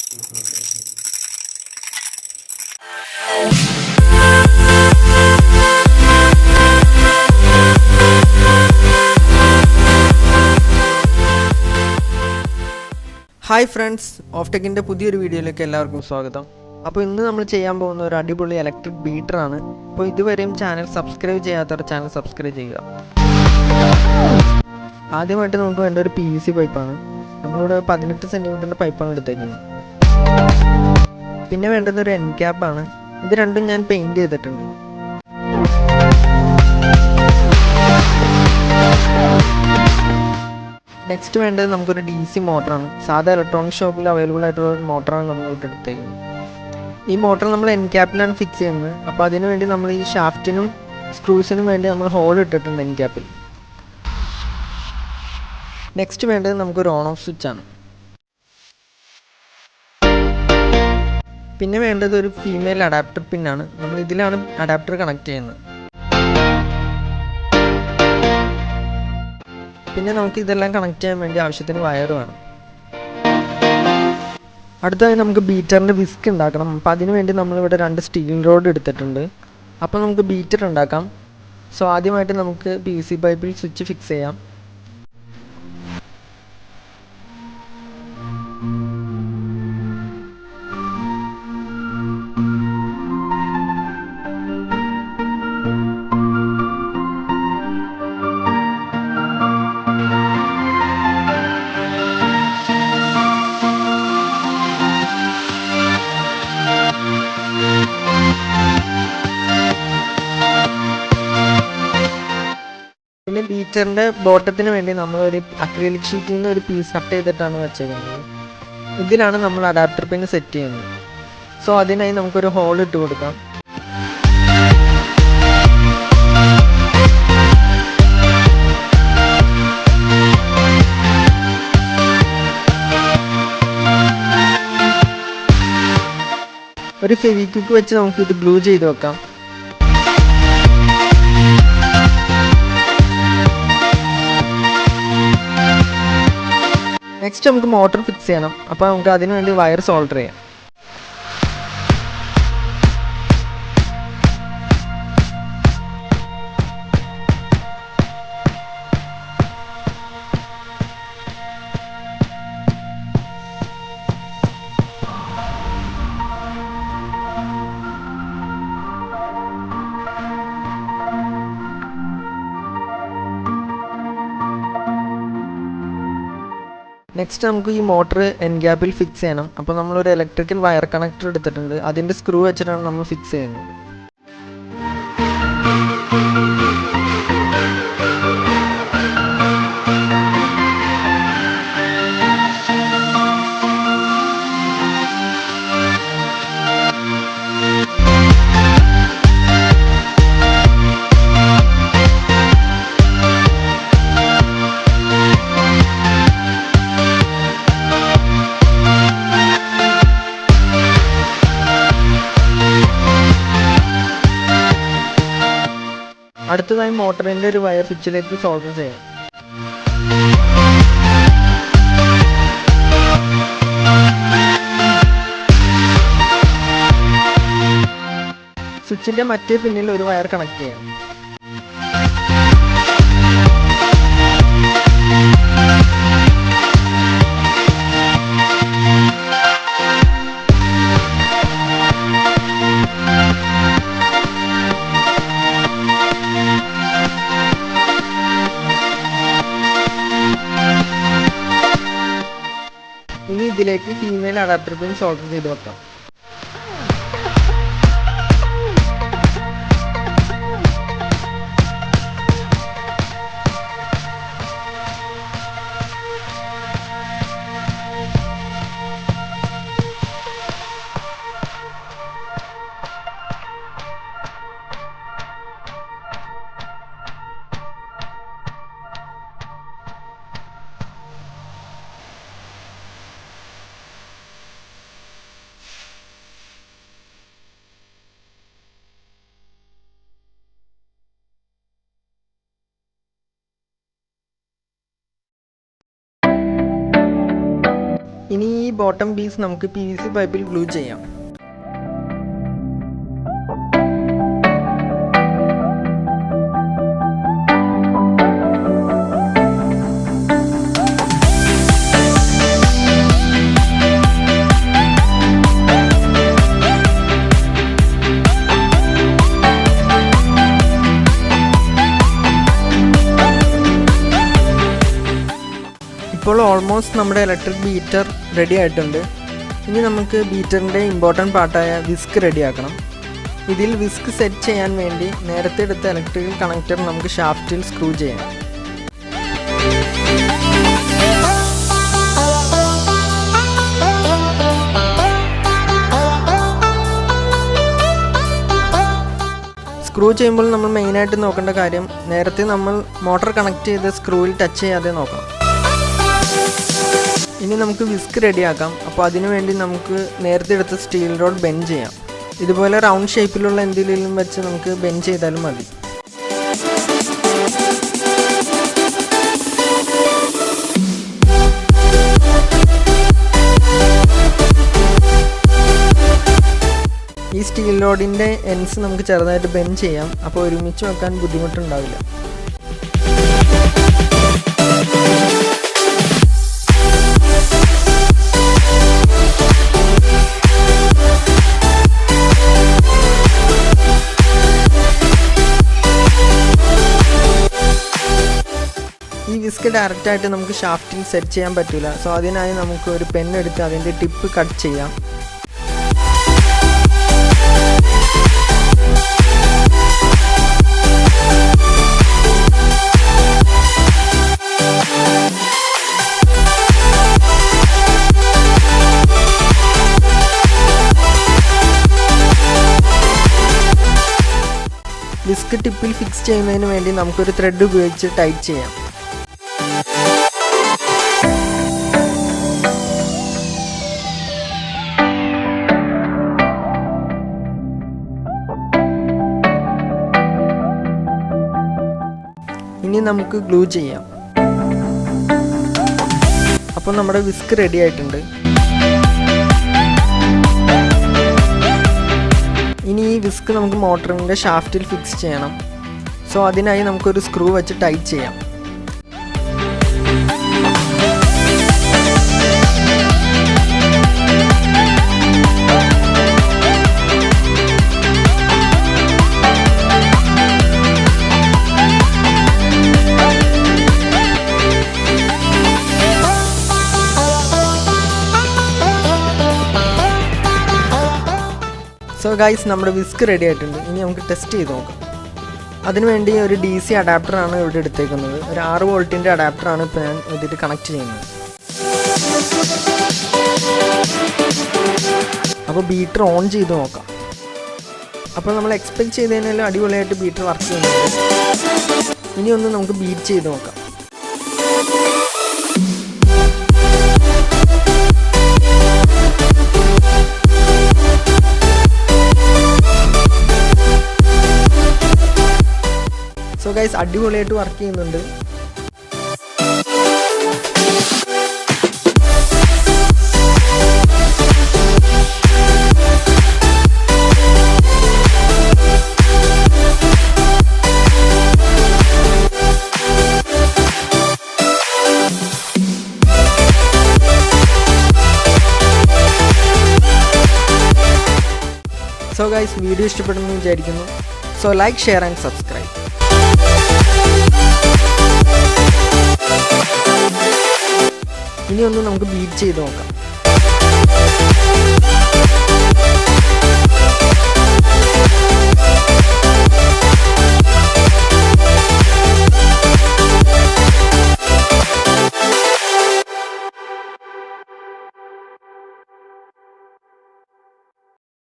Hi friends, ഓഫ്ടെക്കിൻ്റെ പുതിയൊരു വീഡിയോയിലേക്ക് എല്ലാവർക്കും സ്വാഗതം. അപ്പോൾ ഇന്ന് നമ്മൾ ചെയ്യാൻ പോകുന്ന ഒരു അടിപൊളി ഇലക്ട്രിക് ബീറ്ററാണ്. അപ്പോൾ ഇതുവരെയും ചാനൽ സബ്സ്ക്രൈബ് ചെയ്യാത്തവർ ചാനൽ സബ്സ്ക്രൈബ് ചെയ്യുക. ആദ്യമായിട്ട് നമുക്ക് വേണ്ട ഒരു PVC പൈപ്പാണ്. നമ്മളിവിടെ 18 സെൻറ്റിമീറ്ററിൻ്റെ പൈപ്പാണ് എടുത്തേക്കുന്നത്. പിന്നെ വേണ്ടത് ഒരു എൻ ക്യാപ്പാണ്. ഇത് രണ്ടും ഞാൻ പെയിൻറ് ചെയ്തിട്ടുണ്ട്. നെക്സ്റ്റ് വേണ്ടത് നമുക്കൊരു DC മോട്ടറാണ്. സാധാ ഇലക്ട്രോണിക് ഷോപ്പിൽ അവൈലബിൾ ആയിട്ടുള്ള ഒരു മോട്ടറാണ് നമ്മൾ എടുത്തേക്കുന്നത്. ഈ മോട്ടർ നമ്മൾ എൻ ക്യാപ്പിലാണ് ഫിക്സ് ചെയ്യുന്നത്. അപ്പോൾ അതിനു വേണ്ടി നമ്മൾ ഈ ഷാഫ്റ്റിനും സ്ക്രൂസിനും വേണ്ടി നമ്മൾ ഹോൾ ഇട്ടിട്ടുണ്ട് എൻ ക്യാപ്പിൽ. നെക്സ്റ്റ് വേണ്ടത് നമുക്കൊരു ഓൺ ഓഫ് സ്വിച്ച് ആണ്. പിന്നെ വേണ്ടത് ഒരു ഫീമെയിൽ അഡാപ്റ്റർ പിന്നാണ്. നമ്മൾ ഇതിലാണ് അഡാപ്റ്റർ കണക്ട് ചെയ്യുന്നത്. പിന്നെ നമുക്ക് ഇതെല്ലാം കണക്ട് ചെയ്യാൻ വേണ്ടി ആവശ്യത്തിന് വയർ വേണം. അടുത്തതായി നമുക്ക് ബീറ്ററിൻ്റെ വിസ്ക് ഉണ്ടാക്കണം. അപ്പോൾ അതിനു വേണ്ടി നമ്മളിവിടെ 2 സ്റ്റീൽ റോഡ് എടുത്തിട്ടുണ്ട്. അപ്പോൾ നമുക്ക് ബീറ്റർ ഉണ്ടാക്കാം. സോ ആദ്യമായിട്ട് നമുക്ക് PVC പൈപ്പിൽ സ്വിച്ച് ഫിക്സ് ചെയ്യാം. പിന്നെ ബീറ്ററിൻ്റെ ബോട്ടത്തിന് വേണ്ടി നമ്മളൊരു അക്രിലിക് ഷീറ്റിൽ നിന്ന് ഒരു പീസ് കട്ട് ചെയ്തിട്ടാണ് വെച്ചേക്കുന്നത്. ഇതിലാണ് നമ്മൾ അഡാപ്റ്റർ പിൻ സെറ്റ് ചെയ്യുന്നത്. സോ അതിനായി നമുക്കൊരു ഹോൾ ഇട്ട് കൊടുക്കാം. ഒരു ഫെവിക്വിക്ക് വെച്ച് നമുക്ക് ഇത് ഗ്ലൂ ചെയ്ത് വെക്കാം. നെക്സ്റ്റ് നമുക്ക് മോട്ടർ ഫിക്സ് ചെയ്യണം. അപ്പോൾ നമുക്ക് അതിനു വേണ്ടി വയർ സോൾഡർ ചെയ്യാം. നെക്സ്റ്റ് നമുക്ക് ഈ മോട്ടർ എൻ ഗ്യാപ്പിൽ ഫിക്സ് ചെയ്യണം. അപ്പോൾ നമ്മളൊരു ഇലക്ട്രിക്കൽ വയർ കണക്ടർ എടുത്തിട്ടുണ്ട്. അതിൻ്റെ സ്ക്രൂ വെച്ചിട്ടാണ് നമ്മൾ ഫിക്സ് ചെയ്യുന്നത്. അടുത്തതായി മോട്ടറിൻ്റെ ഒരു വയർ സ്വിച്ചിലേക്ക് സോൾഡർ ചെയ്യാം. സ്വിച്ചിൻ്റെ മറ്റേ പിന്നിൽ ഒരു വയർ കണക്ട് ചെയ്യാം. ഇനി ഇതിലേക്ക് ഫീമെയിൽ അഡാപ്റ്റർ പിൻ സോൾഡർ ചെയ്ത് വെക്കാം. ബോട്ടം പീസ് നമുക്ക് PVC പൈപ്പിൽ ഗ്ലൂ ചെയ്യാം. ഇപ്പോൾ ഓൾമോസ്റ്റ് നമ്മുടെ ഇലക്ട്രിക് ബീറ്റർ റെഡി ആയിട്ടുണ്ട്. ഇനി നമുക്ക് ബീറ്ററിൻ്റെ ഇമ്പോർട്ടൻറ്റ് പാർട്ടായ വിസ്ക് റെഡിയാക്കണം. ഇതിൽ വിസ്ക് സെറ്റ് ചെയ്യാൻ വേണ്ടി നേരത്തെ എടുത്ത ഇലക്ട്രിക്കൽ കണക്ടർ നമുക്ക് ഷാഫ്റ്റിൽ സ്ക്രൂ ചെയ്യാം. സ്ക്രൂ ചെയ്യുമ്പോൾ നമ്മൾ മെയിനായിട്ട് നോക്കേണ്ട കാര്യം നേരത്തെ നമ്മൾ മോട്ടോർ കണക്ട് ചെയ്ത സ്ക്രൂവിൽ ടച്ച് ചെയ്യാതെ നോക്കണം. ഇനി നമുക്ക് വിസ്ക് റെഡിയാക്കാം. അപ്പോൾ അതിനു വേണ്ടി നമുക്ക് നേരത്തെ എടുത്ത സ്റ്റീൽ റോഡ് ബെൻഡ് ചെയ്യാം. ഇതുപോലെ റൗണ്ട് ഷേപ്പിലുള്ള എന്തെങ്കിലും വെച്ച് നമുക്ക് ബെൻഡ് ചെയ്താലും മതി. ഈ സ്റ്റീൽ റോഡിൻ്റെ എൻഡ്സ് നമുക്ക് ചെറുതായിട്ട് ബെൻഡ് ചെയ്യാം. അപ്പോൾ ഒരുമിച്ച് വെക്കാൻ ബുദ്ധിമുട്ടുണ്ടാവില്ല. ഈ വിസ്ക് ഡയറക്റ്റായിട്ട് നമുക്ക് ഷാഫ്റ്റിൽ സെറ്റ് ചെയ്യാൻ പറ്റില്ല. സോ അതിനായി നമുക്ക് ഒരു പെൻ എടുത്ത് അതിൻ്റെ ടിപ്പ് കട്ട് ചെയ്യാം. വിസ്ക് ടിപ്പിൽ ഫിക്സ് ചെയ്യുന്നതിന് വേണ്ടി നമുക്കൊരു ത്രെഡ് ഉപയോഗിച്ച് ടൈറ്റ് ചെയ്യാം. ഇനി നമുക്ക് ഗ്ലൂ ചെയ്യാം. അപ്പോൾ നമ്മുടെ വിസ്ക് റെഡി ആയിട്ടുണ്ട്. ഇനി ഈ വിസ്ക് നമുക്ക് മോട്ടറിൻ്റെ ഷാഫ്റ്റിൽ ഫിക്സ് ചെയ്യണം. സോ അതിനായി നമുക്കൊരു സ്ക്രൂ വെച്ച് ടൈറ്റ് ചെയ്യാം. സോ ഗൈസ്, നമ്മുടെ വിസ്ക് റെഡി ആയിട്ടുണ്ട്. ഇനി നമുക്ക് ടെസ്റ്റ് ചെയ്ത് നോക്കാം. അതിനുവേണ്ടി ഒരു DC അഡാപ്റ്ററാണ് ഇവിടെ എടുത്തേക്കുന്നത്. ഒരു 6 വോൾട്ടിൻ്റെ അഡാപ്റ്ററാണ് ഇപ്പോൾ ഞാൻ ഇതിൽ കണക്ട് ചെയ്യുന്നത്. അപ്പോൾ ബീറ്റർ ഓൺ ചെയ്ത് നോക്കാം. അപ്പോൾ നമ്മൾ എക്സ്പെക്ട് ചെയ്തതിനെല്ലാം അടിപൊളിയായിട്ട് ബീറ്റർ വർക്ക് ചെയ്യുന്നുണ്ട്. ഇനി ഒന്ന് നമുക്ക് ബീറ്റ് ചെയ്ത് നോക്കാം. സോ ഗൈസ്, അടിപൊളിയായിട്ട് വർക്ക് ചെയ്യുന്നുണ്ട്. സോ ഗൈസ്, വീഡിയോ ഇഷ്ടപ്പെടുമെന്ന് വിചാരിക്കുന്നു. So like, share and subscribe. ഇനി ഒന്ന് നമുക്ക് ബീറ്റ് ചെയ്ത് നോക്കാം.